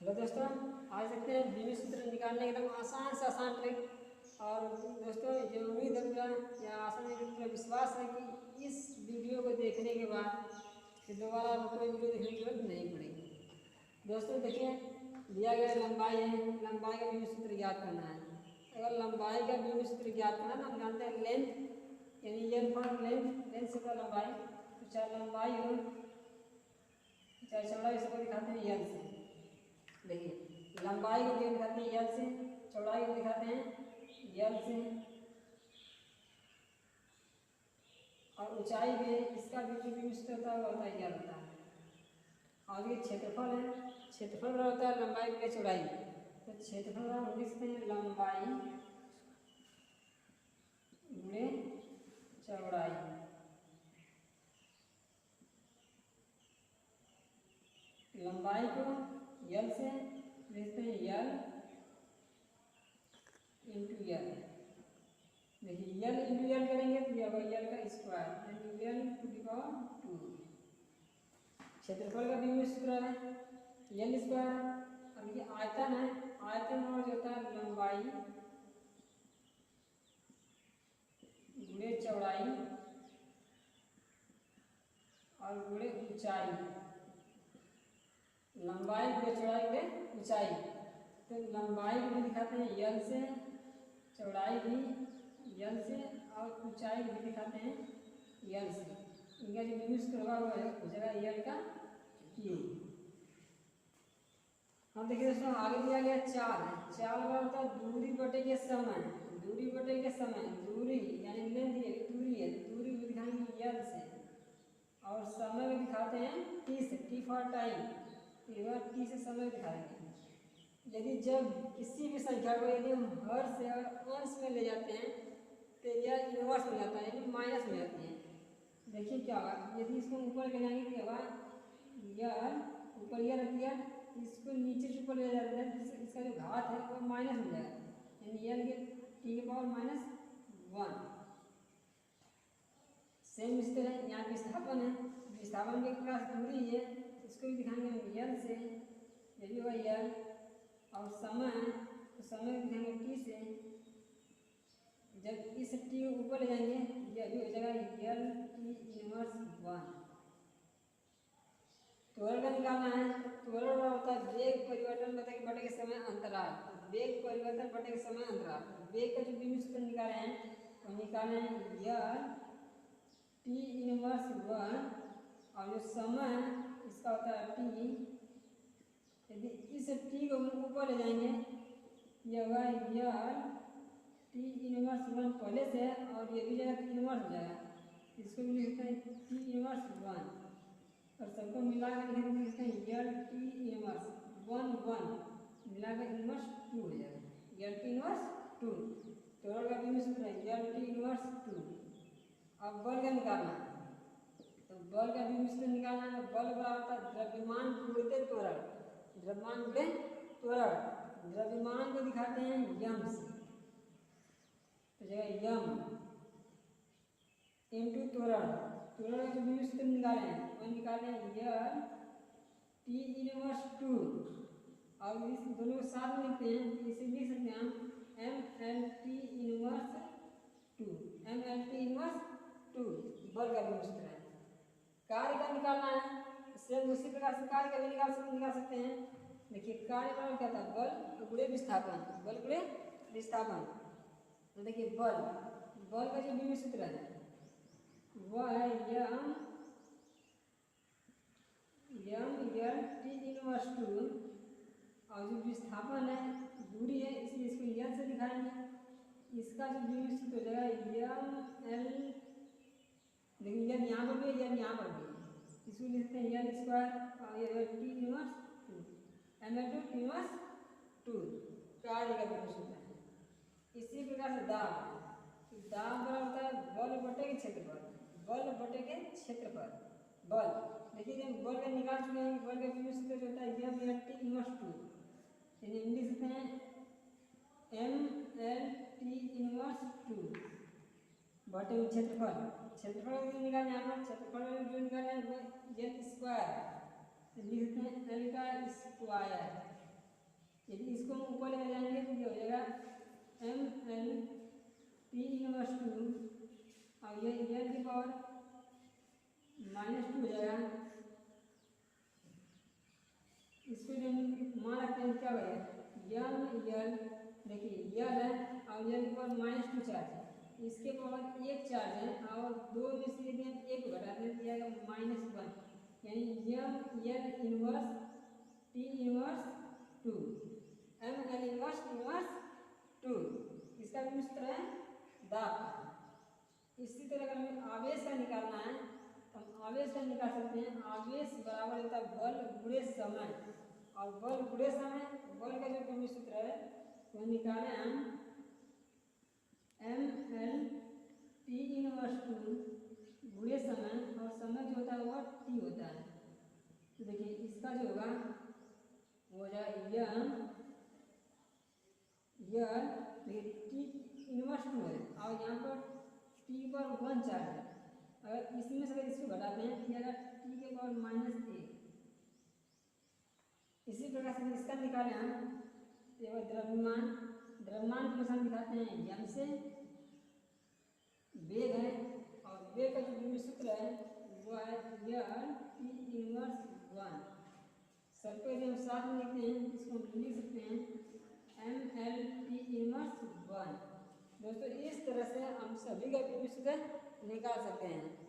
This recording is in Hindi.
हेलो दोस्तों, आज देखते हैं बीवी सूत्र निकालने का एकदम आसान से आसान ट्रिक। और दोस्तों, ये उम्मीद है पूरा या आसान पूरा विश्वास है कि इस वीडियो को देखने के बाद फिर दोबारा कोई वीडियो देखने की जरूरत नहीं पड़ेगी। दोस्तों देखिए, दिया गया लंबाई है, लंबाई का बीवी सूत्र ज्ञात करना है। अगर लंबाई का बीवी सूत्र ज्ञात करना तो हम जानते हैं लेंथ, यानी एल फॉर लेंथ, लेंथ से लंबाई। तो चाहे लंबाई हो चाहे चौड़ाई, इसको दिखाते हैं एल से। देखिए, लंबाई को दिखाते हैं एल से, चौड़ाई को दिखाते हैं एल से, और ऊंचाई भी है, इसका भी जो विशिष्ट होता है वो होता है एल होता है। और ये क्षेत्रफल है, क्षेत्रफल बड़ा होता है लंबाई गुणे चौड़ाई। तो क्षेत्रफल हम लिखते हैं लंबाई गुणे चौड़ाई। लंबाई को एल से लिखते हैं एल इंटू एल। देखिए, एल इंटू एल करेंगे तो यह होगा एल का square into L two the power 2। क्षेत्रफल का भी सूत्र है एल स्क्वायर। अब ये आयतन है, आयतन और जो होता है लंबाई गुणे चौड़ाई और गुणे ऊंचाई। लंबाई गुणे चौड़ाई गुणे ऊंचाई। तो लंबाई को भी दिखाते हैं एल से, चौड़ाई भी एल से, और ऊंचाई भी दिखाते हैं एल से। इनका जो यूज करवा हुआ है हो जाएगा एल का ये। हम देखिए दोस्तों, आगे दिया गया चाल है। चाल का होता है दूरी बटे के समय। दूरी बटे के समय, दूरी यानी लेंथ, ये दूरी है, दूरी को दिखाएंगे एल से, और समय को दिखाते हैं टी से, टी फॉर टाइम। टी से समय दिखाएंगे। यदि जब किसी भी संख्या को यदि हम हर से और अंश में ले जाते हैं तो यह इनवर्स में जाता है, यानी माइनस में जाती है। देखिए क्या होगा, यदि इसको ऊपर ले जाएंगे क्या होगा, यह ऊपर यह रहती है, इसको नीचे से ऊपर ले जाते हैं, इसका जो घात है वो माइनस हो जाएगा, यानी एल के टी के पावर -1। सेम इस तरह यहाँ विस्थापन है, विस्थापन के पास दूरी है, इसको भी दिखाएंगे हम एल से, ये भी होगा एल। और समय है तो समय दिखाएंगे टी से। जब इस टी को ऊपर ले जाएंगे यह भी हो जाएगा एल टी इनवर्स 1। त्वरण का निकालना है तो त्वरण होता है वेग परिवर्तन बटे के समय अंतराल। वेग परिवर्तन बटे के समय अंतराल, वेग का जो बीमी सूत्र निकाले हैं तो निकाले हैं एल टी इनवर्स 1, और जो समय है इसका होता है टी। यदि इस टी को ऊपर ले जाएंगे यह होगा एल टी इनवर्स 1 पहले से है, और ये भी जगह इनवर्स हो जाएगा, इसको भी लिखते हैं टी इनवर्स 1, और सबको मिला कर लिखते हैं एल टी इनवर्स 1 मिला कर इनवर्स 2 हो जाएगा, एल टी इनवर्स 2। त्वरण का भी सूत्र है एल टी इनवर्स 2। अब बल का निकालना है तो बल का भी सूत्र निकालना है। बल बराबर होता है द्रव्यमान गुणित त्वरण। द्रव्यमान गुणे त्वरण, द्रव्यमान को दिखाते हैं यम से, तो जगह यम इंटू त्वरण। त्वरण का जो भी सूत्र निकाले हैं वो निकाले एल टी इनवर्स 2, और इस दोनों को साथ में लिखते हैं, इसे लिख सकते हैं हम M L T inverse 2, M L T inverse 2 बल का भी सूत्र है। कार्य का निकालना है, सेम उसी प्रकार से कार्य का भी निकाल सकते हैं। देखिए, कार्य बराबर क्या था, बल गुणे विस्थापन, बल गुणे विस्थापन। तो देखिए, बल का जो भी सूत्र है वह है यम एल टी इनवर्स 2, और जो विस्थापन है दूरी है इसलिए इसको एल से दिखाएंगे। इसका जो भी सूत्र हो जाएगा यम एल, देखिए एल यहाँ पर भी एल यहाँ पर भी, इसको लिखते हैं एल स्क्वायर और ये T inverse 2, M L two inverse 2 कार्य का भी सूत्र है। इसी प्रकार से दाब बराबर होता है बल बटे के क्षेत्रफल, बल बटे के क्षेत्रफल। बल देखिए, जब बल का निकाल चुके हैं, बल का भी सूत्र होता है एम एल टी इनवर्स 2, यानी लिख सकते हैं एम एल टी इनवर्स 2 बटे क्षेत्रफल। क्षेत्रफल निकालना है, यहाँ क्षेत्रफल जो निकालना है वो एल स्क्वायर, लिखते हैं एल का स्क्वायर यदि इसको हम ऊपर लेकर जाएंगे तो ये हो जाएगा M L T inverse two, और ये एल की पावर -2 हो जाएगा। इसको जो मान रखते हैं क्या होगा, एम एल, देखिए एल है और एल की पावर -2 चार्ज है, इसके पावर 1 चार्ज है और 2 में से यदि हम 1 घटाते हैं तो यह आएगा -1, यानी M L inverse T inverse 2, M L inverse inverse 2, इसका भी सूत्र है दाब का। इसी तरह अगर हमें आवेश का निकालना है तो हम आवेश का निकाल सकते हैं। आवेश बराबर होता है बल गुणे समय, और बल गुणे समय, बल का जो केमिक सूत्र है वो निकाले हम एम एल टी इनवर्स 2 गुणे समय, और समय जो होता है वह टी होता है। तो देखिए इसका जो होगा वो हो जाएगा देखिए टी इनवर्स 2 है और यहाँ पर टी पर 1 चार्ज है। अगर इसमें से अगर इसको घटाते हैं तो यह टी के पावर -1। इसी प्रकार से इसका निकालें हम, तो द्रव्यमान, द्रव्यमान को हम दिखाते हैं यम से, वेग है और वेग का जो केमिक सूत्र है वो है टी इनवर्स 1। सब को यदि हम साथ में लिखते हैं इसको हम लिख सकते हैं एम एल टी इनवर्स 1। दोस्तों इस तरह से हम सभी का केमिक सूत्र निकाल सकते हैं।